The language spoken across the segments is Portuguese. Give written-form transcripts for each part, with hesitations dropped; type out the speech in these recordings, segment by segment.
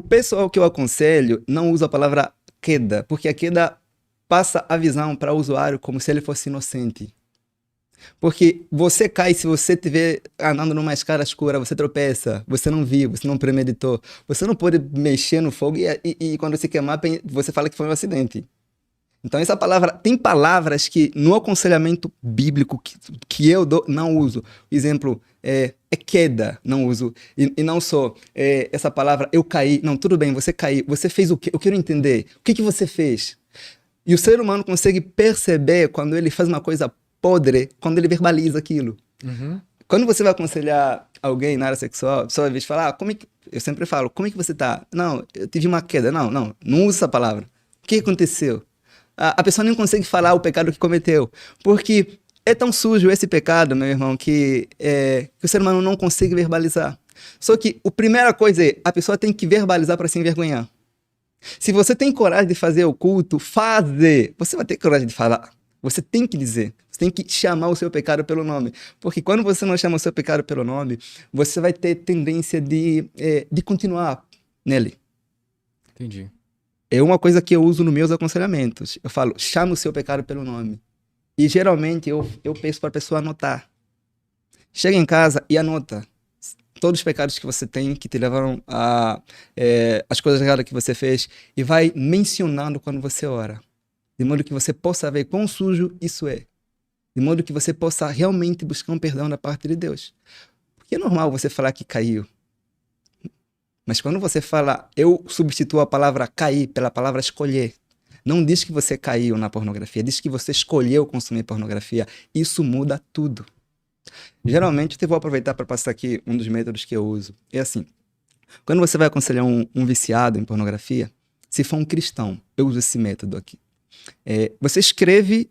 O pessoal que eu aconselho não usa a palavra queda, porque a queda passa a visão para o usuário como se ele fosse inocente. Porque você cai se você estiver andando numa escada escura, você tropeça, você não viu, você não premeditou. Você não pode mexer no fogo e quando se queimar, você fala que foi um acidente. Então, essa palavra, tem palavras que no aconselhamento bíblico que eu dou, não uso. Exemplo, é queda, não uso. E não só essa palavra, eu caí. Não, tudo bem, você caiu. Você fez o quê? Eu quero entender. O que você fez? E o ser humano consegue perceber quando ele faz uma coisa podre, quando ele verbaliza aquilo. Uhum. Quando você vai aconselhar alguém na área sexual, a pessoa às vezes fala, como é que... Eu sempre falo, como é que você tá? Não, eu tive uma queda. Não usa essa palavra. O que aconteceu? A pessoa nem consegue falar o pecado que cometeu. Porque é tão sujo esse pecado, meu irmão, que o ser humano não consegue verbalizar. Só que a primeira coisa é, a pessoa tem que verbalizar para se envergonhar. Se você tem coragem de fazer o culto, fazer. Você vai ter coragem de falar. Você tem que dizer. Você tem que chamar o seu pecado pelo nome. Porque quando você não chama o seu pecado pelo nome, você vai ter tendência de continuar nele. Entendi. É uma coisa que eu uso nos meus aconselhamentos. Eu falo, chama o seu pecado pelo nome. E geralmente eu peço para a pessoa anotar. Chega em casa e anota todos os pecados que você tem, que te levaram a as coisas erradas que você fez, e vai mencionando quando você ora. De modo que você possa ver quão sujo isso é. De modo que você possa realmente buscar um perdão da parte de Deus. Porque é normal você falar que caiu. Mas quando você fala, eu substituo a palavra cair pela palavra escolher. Não diz que você caiu na pornografia, diz que você escolheu consumir pornografia. Isso muda tudo. Geralmente, eu vou aproveitar para passar aqui um dos métodos que eu uso. É assim, quando você vai aconselhar um viciado em pornografia, se for um cristão, eu uso esse método aqui. Você escreve,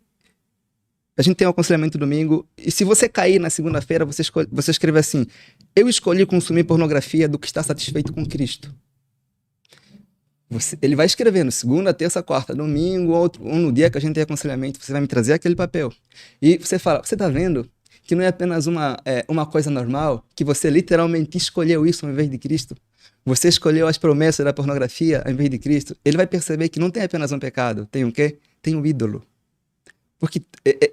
a gente tem um aconselhamento domingo, e se você cair na segunda-feira, você escreve assim, eu escolhi consumir pornografia do que está satisfeito com Cristo. Ele vai escrevendo segunda, terça, quarta, domingo, ou no dia que a gente tem aconselhamento, você vai me trazer aquele papel. E você fala, você está vendo que não é apenas uma coisa normal, que você literalmente escolheu isso ao invés de Cristo? Você escolheu as promessas da pornografia ao invés de Cristo? Ele vai perceber que não tem apenas um pecado, tem o quê? Tem um ídolo. Porque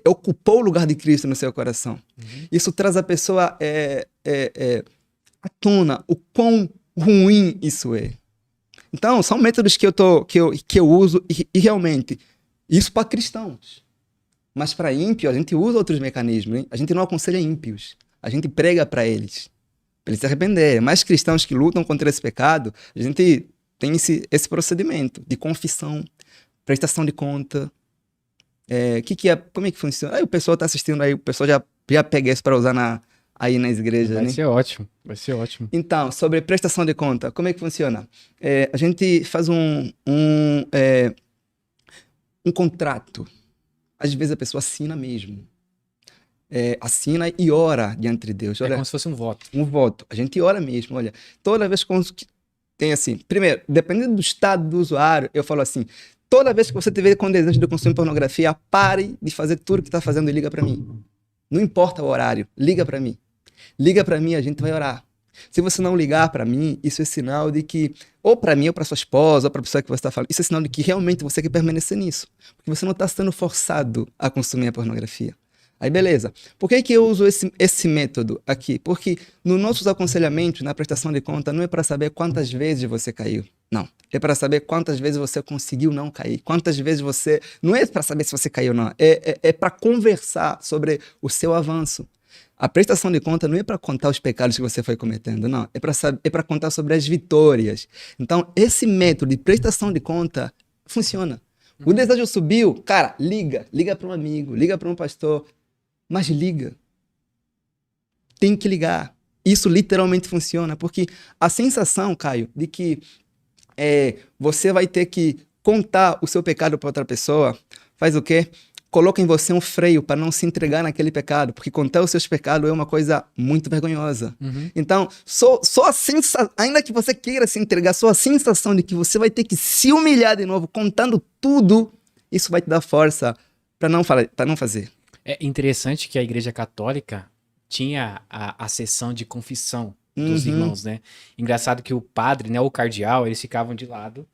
ocupou o lugar de Cristo no seu coração. Uhum. Isso traz a pessoa à tona o quão ruim isso é. Então, são métodos que eu uso e realmente, isso para cristãos. Mas para ímpios, a gente usa outros mecanismos. Hein? A gente não aconselha ímpios. A gente prega para eles se arrependerem. Mas cristãos que lutam contra esse pecado, a gente tem esse procedimento de confissão, prestação de conta. Como é que funciona? Aí o pessoal está assistindo, aí o pessoal já pega isso para usar aí nas igrejas. Vai né? ser ótimo, vai ser ótimo. Então, sobre prestação de conta, como é que funciona? A gente faz um contrato. Às vezes a pessoa assina mesmo. Assina e ora diante de Deus. Olha, como se fosse um voto. Um voto. A gente ora mesmo. Olha, toda vez que tem assim... Primeiro, dependendo do estado do usuário, eu falo assim, toda vez que você tiver com desejo de consumir pornografia, pare de fazer tudo que está fazendo e liga para mim. Não importa o horário, liga para mim. Liga para mim, a gente vai orar. Se você não ligar para mim, isso é sinal de que, ou para mim, ou para sua esposa, ou para a pessoa que você está falando, isso é sinal de que realmente você quer permanecer nisso. Porque você não está sendo forçado a consumir a pornografia. Aí, beleza. Por que eu uso esse método aqui? Porque nos nossos aconselhamentos, na prestação de conta, não é para saber quantas vezes você caiu. Não. É para saber quantas vezes você conseguiu não cair. Quantas vezes você... Não é para saber se você caiu ou não. É para conversar sobre o seu avanço. A prestação de conta não é para contar os pecados que você foi cometendo, não. É para contar sobre as vitórias. Então, esse método de prestação de conta funciona. O desejo subiu, cara, liga para um amigo, liga para um pastor, mas liga. Tem que ligar. Isso literalmente funciona, porque a sensação, Caio, de que você vai ter que contar o seu pecado para outra pessoa, faz o quê? Coloca em você um freio para não se entregar naquele pecado, porque contar os seus pecados é uma coisa muito vergonhosa. Uhum. Então, só a sensação, ainda que você queira se entregar, só a sensação de que você vai ter que se humilhar de novo, contando tudo, isso vai te dar força para não fazer. É interessante que a Igreja Católica tinha a sessão de confissão. dos Uhum. irmãos, né? Engraçado que o padre, né, o cardeal, eles ficavam de lado,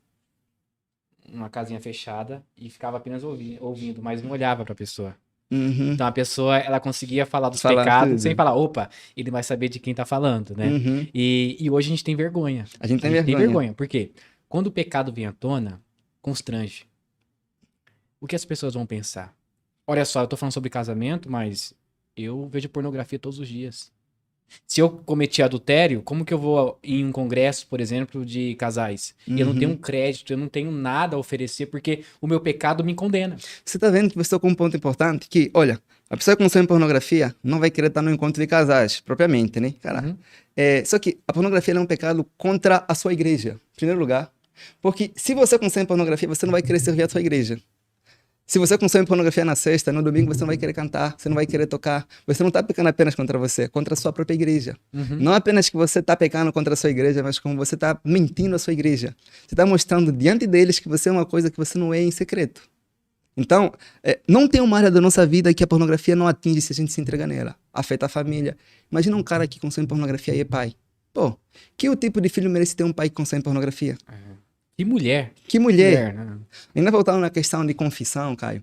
numa casinha fechada, e ficava apenas ouvindo, mas não olhava pra pessoa. Uhum. Então a pessoa, ela conseguia falar dos Falar pecados sem tudo. falar, opa, ele vai saber de quem tá falando, né? Uhum. E hoje a gente tem vergonha. A gente A tem gente tem vergonha. vergonha. Por quê? Quando o pecado vem à tona, constrange. O que as pessoas vão pensar? Olha só, eu tô falando sobre casamento, mas eu vejo pornografia todos os dias. Se eu cometi adultério, como que eu vou em um congresso, por exemplo, de casais? E eu não tenho um Uhum. crédito, eu não tenho nada a oferecer, porque o meu pecado me condena. Você tá vendo que você tocou um ponto importante? Que, olha, a pessoa que consome pornografia não vai querer estar no encontro de casais, propriamente, né? Cara, Uhum. só que a pornografia ela é um pecado contra a sua igreja, em primeiro lugar. Porque se você consome pornografia, você não vai querer servir a sua igreja. Se você consome pornografia na sexta, no domingo você não vai querer cantar, você não vai querer tocar. Você não está pecando apenas contra você, contra a sua própria igreja. Uhum. Não apenas que você está pecando contra a sua igreja, mas como você está mentindo à sua igreja. Você está mostrando diante deles que você é uma coisa que você não é em secreto. Então, não tem uma área da nossa vida que a pornografia não atinge se a gente se entrega nela. Afeta a família. Imagina um cara que consome pornografia e é pai. Pô, que o tipo de filho merece ter um pai que consome pornografia? E mulher? Que mulher? Né? Ainda voltando na questão de confissão, Caio.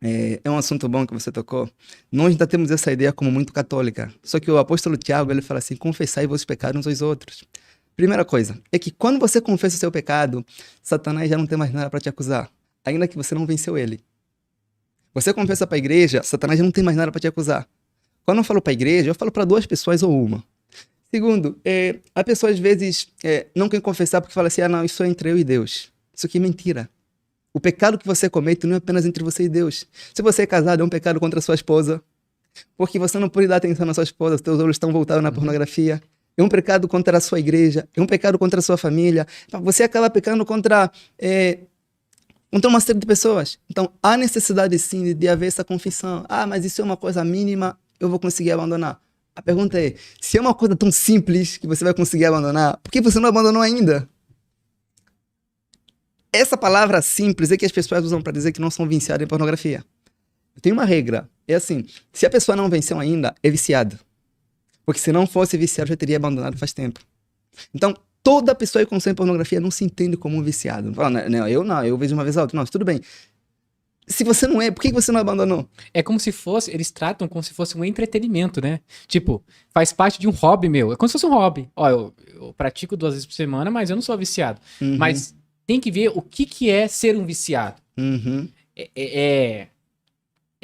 É um assunto bom que você tocou. Nós ainda temos essa ideia como muito católica. Só que o apóstolo Tiago, ele fala assim, confessai vossos pecados uns aos outros. Primeira coisa, é que quando você confessa o seu pecado, Satanás já não tem mais nada para te acusar. Ainda que você não venceu ele. Você confessa para a igreja, Satanás já não tem mais nada para te acusar. Quando eu falo para a igreja, eu falo para duas pessoas ou uma. Segundo, a pessoa às vezes não quer confessar porque fala assim, não, isso é entre eu e Deus. Isso aqui é mentira. O pecado que você comete não é apenas entre você e Deus. Se você é casado, é um pecado contra a sua esposa. Porque você não pode dar atenção na sua esposa, os teus olhos estão voltados na pornografia. É um pecado contra a sua igreja, é um pecado contra a sua família. Você acaba pecando contra uma série de pessoas. Então, há necessidade sim de haver essa confissão. Ah, mas isso é uma coisa mínima, eu vou conseguir abandonar. A pergunta é, se é uma coisa tão simples que você vai conseguir abandonar, por que você não abandonou ainda? Essa palavra simples é que as pessoas usam para dizer que não são viciadas em pornografia. Tem uma regra, é assim, se a pessoa não venceu ainda, é viciado. Porque se não fosse viciado, já teria abandonado faz tempo. Então, toda pessoa que consome pornografia não se entende como um viciado. Fala, não, eu vejo uma vez a outra. Não, tudo bem. Se você não é, por que você não abandonou? É como se fosse, eles tratam como se fosse um entretenimento, né? Tipo, faz parte de um hobby meu. É como se fosse um hobby. Ó, eu pratico 2 vezes por semana, mas eu não sou viciado. Uhum. Mas tem que ver o que é ser um viciado. Uhum. É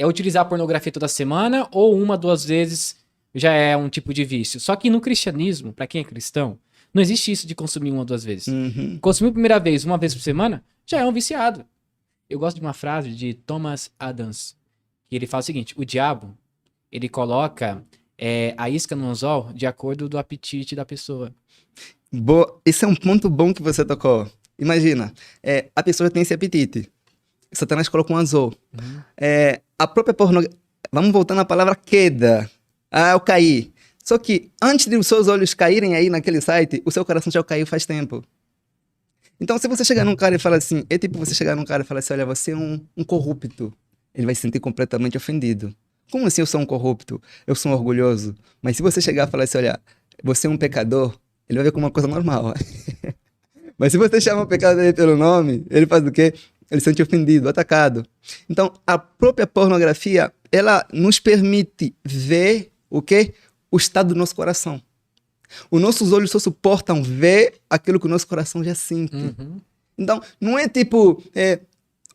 utilizar a pornografia toda semana ou 1, 2 vezes já é um tipo de vício. Só que no cristianismo, pra quem é cristão, não existe isso de consumir 1 ou 2 vezes. Uhum. Consumir a primeira vez, 1 vez por semana, já é um viciado. Eu gosto de uma frase de Thomas Adams, que ele fala o seguinte, o diabo, ele coloca a isca no anzol de acordo do apetite da pessoa. Esse é um ponto bom que você tocou. Imagina, a pessoa tem esse apetite. Satanás colocou um anzol. Uhum. A própria pornografia... Vamos voltar na palavra queda. Eu caí. Só que antes de os seus olhos caírem aí naquele site, o seu coração já caiu faz tempo. Então, se você chegar num cara e falar assim, é tipo você chegar num cara e falar assim, olha, você é um corrupto. Ele vai se sentir completamente ofendido. Como assim eu sou um corrupto? Eu sou um orgulhoso. Mas se você chegar e falar assim, olha, você é um pecador, ele vai ver como uma coisa normal. Mas se você chama o pecado dele pelo nome, ele faz o quê? Ele se sente ofendido, atacado. Então, a própria pornografia, ela nos permite ver o quê? O estado do nosso coração. Os nossos olhos só suportam ver aquilo que o nosso coração já sente. Uhum. Então, não é tipo...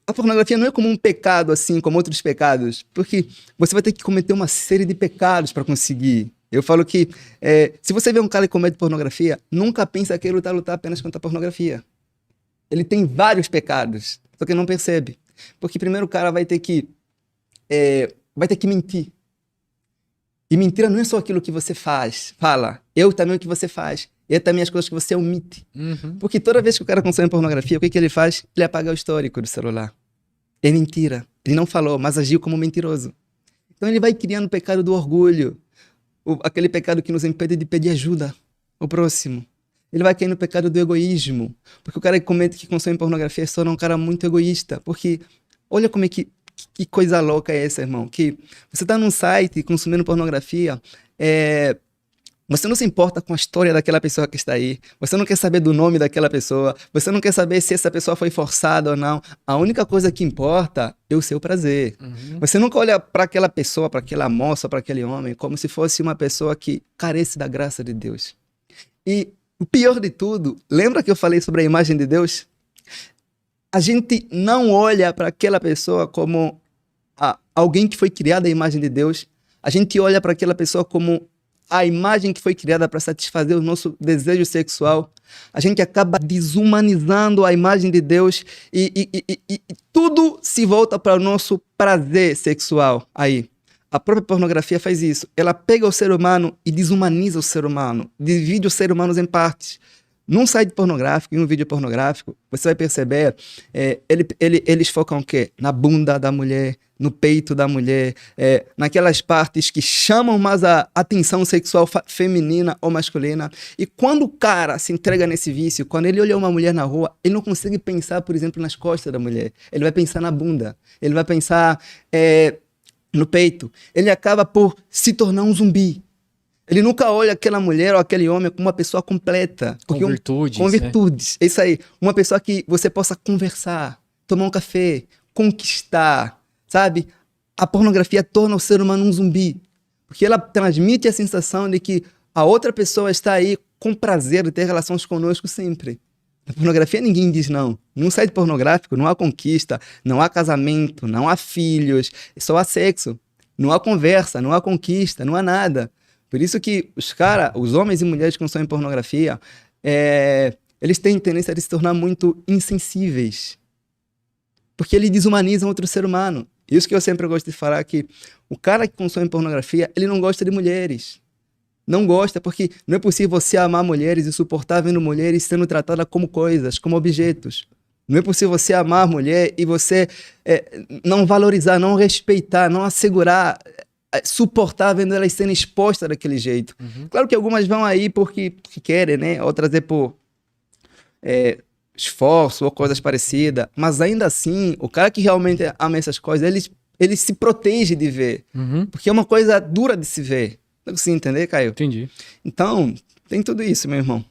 a pornografia não é como um pecado, assim, como outros pecados. Porque você vai ter que cometer uma série de pecados para conseguir. Eu falo que, se você vê um cara que comete pornografia, nunca pensa que ele vai lutar apenas contra a pornografia. Ele tem vários pecados, só que não percebe. Porque primeiro o cara vai ter que mentir. E mentira não é só aquilo que você fala. Eu também o que você faz. E também as coisas que você omite. Uhum. Porque toda vez que o cara consome pornografia, o que ele faz? Ele apaga o histórico do celular. É mentira. Ele não falou, mas agiu como mentiroso. Então ele vai criando o pecado do orgulho. Aquele pecado que nos impede de pedir ajuda ao próximo. Ele vai cair no pecado do egoísmo. Porque o cara que consome pornografia se torna um cara muito egoísta. Porque olha como é que coisa louca é essa, irmão. Que você está num site consumindo pornografia, Você não se importa com a história daquela pessoa que está aí. Você não quer saber do nome daquela pessoa. Você não quer saber se essa pessoa foi forçada ou não. A única coisa que importa é o seu prazer. Uhum. Você nunca olha para aquela pessoa, para aquela moça, para aquele homem, como se fosse uma pessoa que carece da graça de Deus. E o pior de tudo, lembra que eu falei sobre a imagem de Deus? A gente não olha para aquela pessoa como alguém que foi criado à imagem de Deus. A gente olha para aquela pessoa como a imagem que foi criada para satisfazer o nosso desejo sexual. A gente acaba desumanizando a imagem de Deus e tudo se volta para o nosso prazer sexual. Aí, a própria pornografia faz isso. Ela pega o ser humano e desumaniza o ser humano, divide os seres humanos em partes. Num site pornográfico, em um vídeo pornográfico, você vai perceber, eles focam o quê? Na bunda da mulher, no peito da mulher, naquelas partes que chamam mais a atenção sexual feminina ou masculina. E quando o cara se entrega nesse vício, quando ele olha uma mulher na rua, ele não consegue pensar, por exemplo, nas costas da mulher. Ele vai pensar na bunda, ele vai pensar no peito. Ele acaba por se tornar um zumbi. Ele nunca olha aquela mulher ou aquele homem como uma pessoa completa. Com virtudes. Com virtudes. É isso aí. Uma pessoa que você possa conversar, tomar um café, conquistar, sabe? A pornografia torna o ser humano um zumbi. Porque ela transmite a sensação de que a outra pessoa está aí com prazer de ter relações conosco sempre. Na pornografia ninguém diz não. Num site pornográfico não há conquista, não há casamento, não há filhos, só há sexo. Não há conversa, não há conquista, não há nada. Por isso que os homens e mulheres que consomem pornografia, eles têm tendência de se tornar muito insensíveis. Porque eles desumanizam outro ser humano. Isso que eu sempre gosto de falar, que o cara que consome pornografia, ele não gosta de mulheres. Não gosta, porque não é possível você amar mulheres e suportar vendo mulheres sendo tratadas como coisas, como objetos. Não é possível você amar a mulher e você não valorizar, não respeitar, não assegurar, suportar vendo elas sendo expostas daquele jeito. Uhum. Claro que algumas vão aí porque querem, né? Outras por esforço ou coisas parecidas. Mas ainda assim, o cara que realmente ama essas coisas, ele se protege de ver. Uhum. Porque é uma coisa dura de se ver. Não consigo entender, Caio? Entendi. Então, tem tudo isso, meu irmão.